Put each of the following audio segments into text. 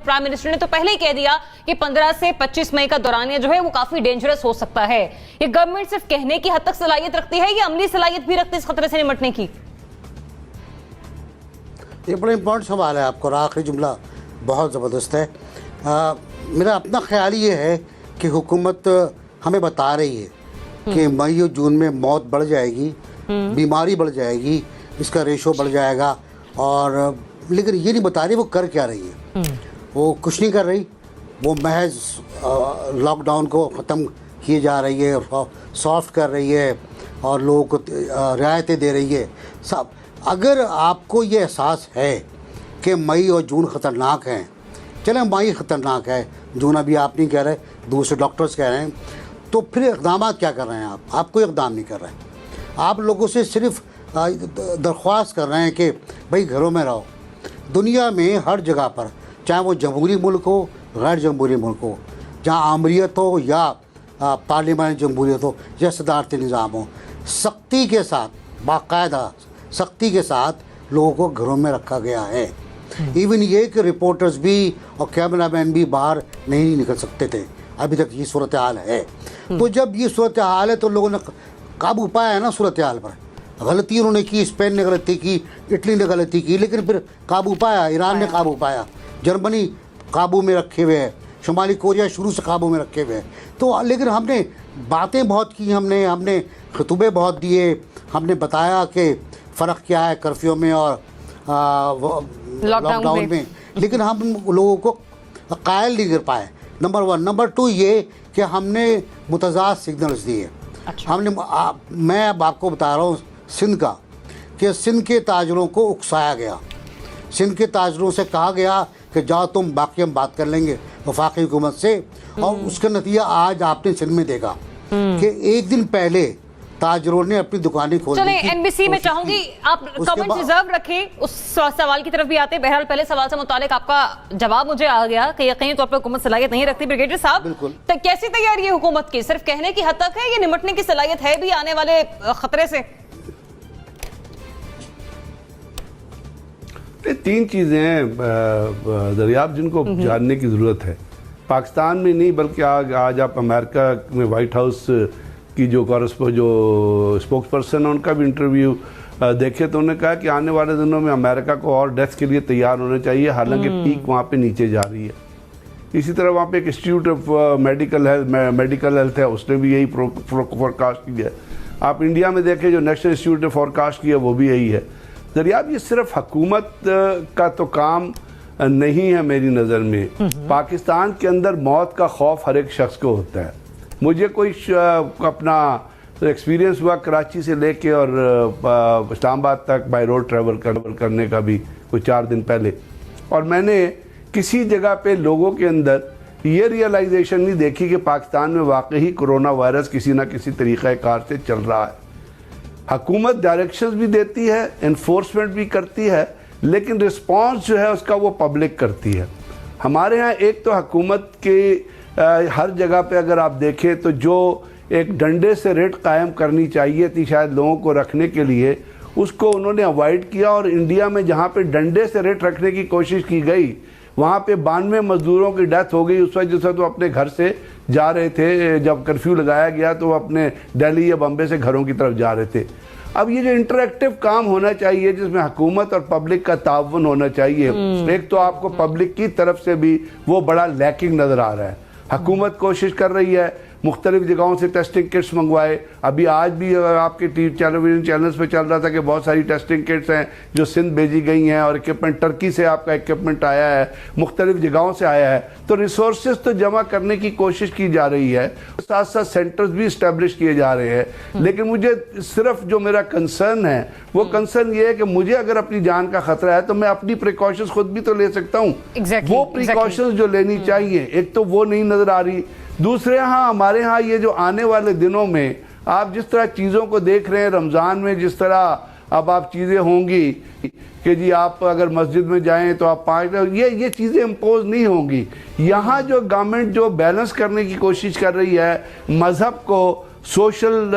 Prime minister ने तो पहले ही कह दिया कि 15 से 25 मई का दौरानिया जो है वो काफी डेंजरस हो सकता है। ये गवर्नमेंट सिर्फ कहने की हद तक सलाहियत रखती है या अमली सलाहियत भी रखती है इस खतरे से निपटने की? ये बड़ा इंपॉर्टेंट सवाल है आपका और आखिरी जुमला बहुत ज़बरदस्त है। मेरा अपना ख्याल ये है कि हुकूमत हमें बता रही है कि मई और जून में मौत बढ़ जाएगी, बीमारी बढ़ जाएगी, इसका रेशो बढ़ जाएगा, और लेकिन ये नहीं बता रही वो कर क्या रही है। वो कुछ नहीं कर रही, वो महज लॉकडाउन को ख़त्म किए जा रही है, सॉफ्ट कर रही है और लोगों को रियायतें दे रही है सब। अगर आपको ये एहसास है कि मई और जून ख़तरनाक हैं, चलें मई ख़तरनाक है, जून अभी आप नहीं कह रहे, दूसरे डॉक्टर्स कह रहे हैं, तो फिर इक़दाम क्या कर रहे हैं आप कोई इक़दाम नहीं कर रहे हैं। आप लोगों से सिर्फ दरख्वास्त कर रहे हैं कि भाई घरों में रहो। दुनिया में हर जगह पर, चाहे वो जमहूरी मुल्क हो, गैर जमहूरी मुल्क हो, जहाँ आमरीत हो या पार्लियामेंट जमहूरियत हो या सदारती निज़ाम हो, सख्ती के साथ, बाकायदा सख्ती के साथ लोगों को घरों में रखा गया है। इवन ये कि रिपोर्टर्स भी और कैमरामैन भी बाहर नहीं निकल सकते थे, अभी तक ये सूरत हाल है। तो जब ये सूरत हाल है तो लोगों ने काबू पाया है ना सूरत हाल पर। गलती उन्होंने की, स्पेन ने गलती की, इटली ने गलती की, लेकिन फिर काबू पाया, ईरान ने काबू पाया, जर्मनी काबू में रखे हुए है, शुमाली कोरिया शुरू से काबू में रखे हुए हैं। तो लेकिन हमने बातें बहुत की, हमने खुतबे बहुत दिए, हमने बताया कि फ़र्क क्या है कर्फ्यू में और लॉकडाउन में, लेकिन हम लोगों को कायल नहीं कर पाए। नंबर 1। नंबर 2 ये कि हमने मुतज़ाद सिग्नल्स दिए। अच्छा। मैं अब आपको बता रहा हूँ सिंध का, कि सिंध के ताजरों को उकसाया गया। सिंध के ताजरों से कहा गया कि जाओ तुम, बाकी हम बात कर लेंगे वफाकी हुकूमत से। और उसका नतीजा आज आपने सिंध में देखा कि एक दिन पहले ताजरों ने अपनी दुकानें खोली। चलें, एनबीसी में चाहूंगी आप कमेंट रिजर्व रखें, उस सवाल की तरफ भी आते हैं। बहरहाल पहले सवाल से मुतालिक आपका जवाब मुझे आ गया कि यकीनी तौर पर हुकूमत सलाहियत नहीं रखती। ब्रिगेडियर साहब, कैसी तैयारी है हुकूमत की? सिर्फ कहने की हद तक है या निपटने की सलाहियत है भी आने वाले खतरे से? तीन चीज़ें हैं दरियाब जिनको जानने की ज़रूरत है। पाकिस्तान में नहीं बल्कि आज आप अमेरिका में वाइट हाउस की जो स्पोक्स पर्सन है उनका भी इंटरव्यू देखे तो उन्होंने कहा कि आने वाले दिनों में अमेरिका को और डेथ के लिए तैयार होना चाहिए, हालांकि पीक वहाँ पे नीचे जा रही है। इसी तरह वहाँ पे एक इंस्टीट्यूट ऑफ मेडिकल हेल्थ है, उसने भी यही फोरकास्ट किया है। आप इंडिया में देखें जो नेशनल इंस्टीट्यूट ने फोरकास्ट किया वो भी यही है। दरियाब ये सिर्फ हुकूमत का तो काम नहीं है मेरी नज़र में। पाकिस्तान के अंदर मौत का खौफ हर एक शख्स को होता है। मुझे कोई अपना एक्सपीरियंस हुआ कराची से लेके और इस्लामाबाद तक बाय रोड ट्रैवल करने का भी कोई 4 दिन पहले, और मैंने किसी जगह पे लोगों के अंदर ये रियलाइजेशन नहीं देखी कि पाकिस्तान में वाकई कोरोना वायरस किसी ना किसी तरीक़ा कार से चल रहा है। हुकूमत डायरेक्शंस भी देती है, इन्फोर्समेंट भी करती है, लेकिन रिस्पांस जो है उसका वो पब्लिक करती है। हमारे यहाँ एक तो हुकूमत के हर जगह पे अगर आप देखें तो जो एक डंडे से रेट कायम करनी चाहिए थी शायद लोगों को रखने के लिए, उसको उन्होंने अवॉइड किया। और इंडिया में जहाँ पे डंडे से रेट रखने की कोशिश की गई वहाँ पे 92 मजदूरों की डेथ हो गई उस वजह से तो अपने घर से जा रहे थे, जब कर्फ्यू लगाया गया तो वो अपने दिल्ली या बम्बे से घरों की तरफ जा रहे थे। अब ये जो इंटरेक्टिव काम होना चाहिए जिसमें हुकूमत और पब्लिक का ताउन होना चाहिए, एक तो आपको पब्लिक की तरफ से भी वो बड़ा लैकिंग नज़र आ रहा है। हुकूमत कोशिश कर रही है मुख्तलिफ जगहों से टेस्टिंग किट्स मंगवाए। अभी आज भी आपके टेलीविजन चैनल्स पे चल रहा था कि बहुत सारी टेस्टिंग किट्स हैं जो सिंध भेजी गई हैं, और इक्विपमेंट टर्की से आपका इक्विपमेंट आया है, मुख्तलिफ जगहों से आया है। तो रिसोर्सेज तो जमा करने की कोशिश की जा रही है, साथ साथ सेंटर्स भी इस्टेब्लिश किए जा रहे हैं। लेकिन मुझे सिर्फ जो मेरा कंसर्न है वो कंसर्न ये है कि मुझे अगर अपनी जान का खतरा है तो मैं अपनी प्रिकॉशंस खुद भी तो ले सकता हूँ। वो प्रिकॉशंस जो लेनी चाहिए, एक तो वो नहीं नजर आ रही। दूसरे यहाँ हमारे यहाँ ये जो आने वाले दिनों में आप जिस तरह चीज़ों को देख रहे हैं, रमज़ान में जिस तरह अब आप चीज़ें होंगी कि जी आप अगर मस्जिद में जाएं तो आप 5, ये चीज़ें इम्पोज नहीं होंगी। यहाँ जो गवर्नमेंट जो बैलेंस करने की कोशिश कर रही है मज़हब को, सोशल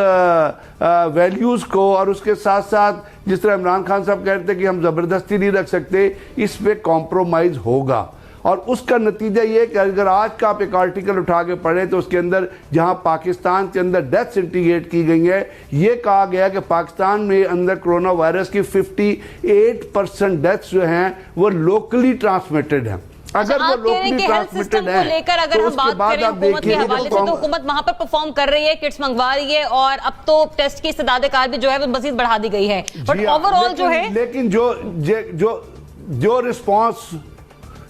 वैल्यूज़ को, और उसके साथ साथ जिस तरह इमरान खान साहब कह रहे थे कि हम ज़बरदस्ती नहीं रख सकते, इस पे कॉम्प्रोमाइज़ होगा। اور اس کا نتیجہ یہ کہ اگر آج کا آپ ایک آرٹیکل اٹھا کے پڑھیں تو اس کے اندر جہاں پاکستان کے اندر ڈیتھس انڈیکیٹ کی گئی ہے، یہ کہا گیا کہ پاکستان میں اندر کرونا وائرس کی 58% ڈیتھس جو ہیں وہ لوکلی ٹرانسمیٹڈ ہیں۔ اگر وہ لوکلی ٹرانسمیٹڈ ہے لے کر اگر ہم بات کریں حکومت کے حوالے سے تو حکومت وہاں پر پرفارم کر رہی ہے، کٹس منگوا رہی ہے، اور اب تو ٹیسٹ کی استعداد کار بھی جو ہے وہ مزید بڑھا دی گئی ہے، بٹ اوور آل جو ہے لیکن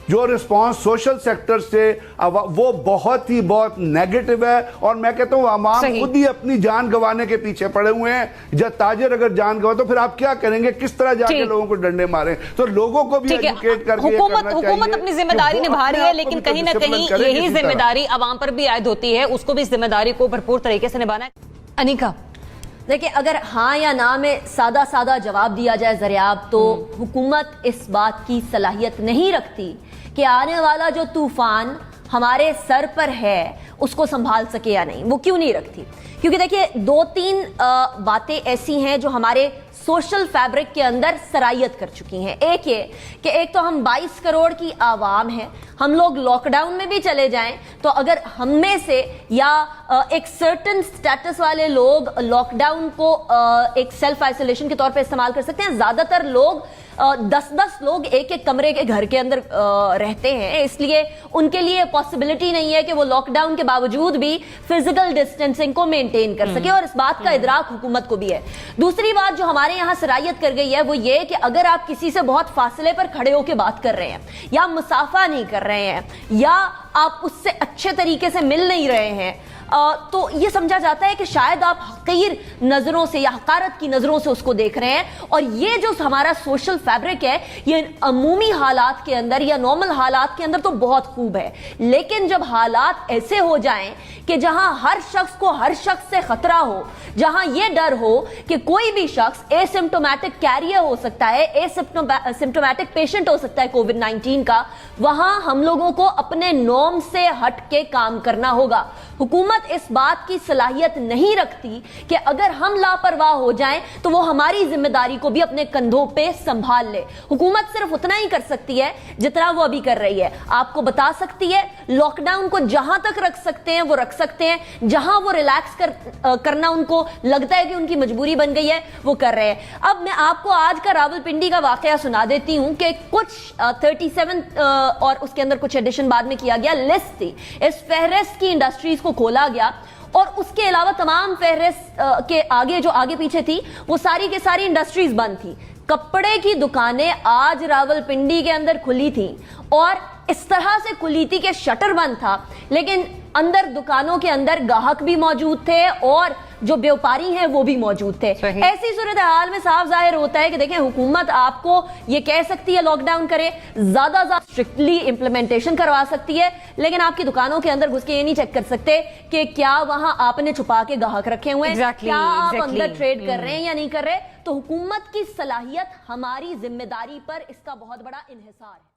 جو رسپانس سوشل سیکٹر سے وہ بہت نیگیٹو ہے، اور میں کہتا ہوں عوام خود ہی اپنی جان گنوانے کے پیچھے پڑے ہوئے ہیں۔ جب تاجر اگر جان گنوا تو پھر آپ کیا کریں گے، کس طرح جا کے لوگوں کو ڈنڈے ماریں؟ تو لوگوں کو بھی ایجوکیٹ کر کے حکومت اپنی ذمہ داری نبھا رہی ہے، لیکن کہیں نہ کہیں یہی ذمہ داری عوام پر بھی عائد ہوتی ہے، اس کو بھی اس ذمہ داری کو بھرپور طریقے سے نبھانا ہے۔ انیکا دیکھیں، اگر ہاں یا نہ میں سادہ جواب دیا جائے زریاب، تو حکومت اس بات کی صلاحیت نہیں رکھتی کہ آنے والا جو طوفان ہمارے سر پر ہے اس کو سنبھال سکے یا نہیں۔ وہ کیوں نہیں رکھتی؟ کیونکہ دیکھیے 2-3 باتیں ایسی ہیں جو ہمارے سوشل فیبرک کے اندر سرایت کر چکی ہیں۔ ایک یہ کہ ایک تو ہم 22 کروڑ کی عوام ہیں، ہم لوگ لاک ڈاؤن میں بھی چلے جائیں تو اگر ہم میں سے یا ایک سرٹن سٹیٹس والے لوگ لاک ڈاؤن کو ایک سیلف آئسولیشن کے طور پہ استعمال کر سکتے ہیں، زیادہ تر لوگ 10 لوگ ایک کمرے کے گھر کے اندر رہتے ہیں، اس لیے ان کے لیے پاسبلٹی نہیں ہے کہ وہ لاک ڈاؤن کے باوجود بھی فزیکل ڈسٹینسنگ کو مینٹین کر سکے، اور اس بات کا ادراک حکومت کو بھی ہے۔ دوسری بات جو ہمارے یہاں سرایت کر گئی ہے وہ یہ کہ اگر آپ کسی سے بہت فاصلے پر کھڑے ہو کے بات کر رہے ہیں، یا مصافحہ نہیں کر رہے ہیں، یا آپ اس سے اچھے طریقے سے مل نہیں رہے ہیں، تو یہ سمجھا جاتا ہے کہ شاید آپ حقیر نظروں سے یا حقارت کی نظروں سے اس کو دیکھ رہے ہیں، اور یہ جو ہمارا سوشل فیبرک ہے یہ عمومی حالات کے اندر یا نارمل حالات کے اندر تو بہت خوب ہے، لیکن جب حالات ایسے ہو جائیں کہ جہاں ہر شخص کو ہر شخص سے خطرہ ہو، جہاں یہ ڈر ہو کہ کوئی بھی شخص اے سمپٹومیٹک کیریئر ہو سکتا ہے، اے سمپٹومیٹک پیشنٹ ہو سکتا ہے کووڈ-19 کا، وہاں ہم لوگوں کو اپنے نارم سے ہٹ کے کام کرنا ہوگا۔ حکومت اس بات کی صلاحیت نہیں رکھتی کہ اگر ہم لاپرواہ ہو جائیں تو وہ ہماری ذمہ داری کو بھی اپنے کندھوں پہ سنبھال لے۔ حکومت صرف اتنا ہی کر سکتی ہے جتنا وہ ابھی کر رہی ہے، آپ کو بتا سکتی ہے لاک ڈاؤن کو جہاں تک رکھ سکتے ہیں وہ رکھ سکتے ہیں، جہاں وہ ریلیکس کرنا ان کو لگتا ہے کہ ان کی مجبوری بن گئی ہے وہ کر رہے ہیں۔ اب میں آپ کو آج کا راولپنڈی کا واقعہ سنا دیتی ہوں کہ کچھ 37 اور اس کے اندر کچھ ایڈیشن بعد میں کیا گیا لسٹ تھی، اس فہرست کی انڈسٹریز کو کھولا گیا، اور اس کے علاوہ تمام فہرست کے آگے جو آگے پیچھے تھی وہ ساری کے ساری انڈسٹریز بند تھی۔ کپڑے کی دکانیں آج راولپنڈی کے اندر کھلی تھیں، اور اس طرح سے کھلی تھی کہ شٹر بند تھا، لیکن اندر دکانوں کے اندر گاہک بھی موجود تھے اور جو بیوپاری ہیں وہ بھی موجود تھے۔ ایسی صورتحال میں صاف ظاہر ہوتا ہے کہ دیکھیں حکومت آپ کو یہ کہہ سکتی ہے لاک ڈاؤن کرے، زیادہ اسٹرکٹلی امپلیمنٹیشن کروا سکتی ہے، لیکن آپ کی دکانوں کے اندر گھس کے یہ نہیں چیک کر سکتے کہ کیا وہاں آپ نے چھپا کے گاہک رکھے ہوئے ہیں، کیا آپ اندر ٹریڈ کر رہے ہیں یا نہیں کر رہے۔ تو حکومت کی صلاحیت ہماری ذمہ داری پر اس کا بہت بڑا انحصار ہے۔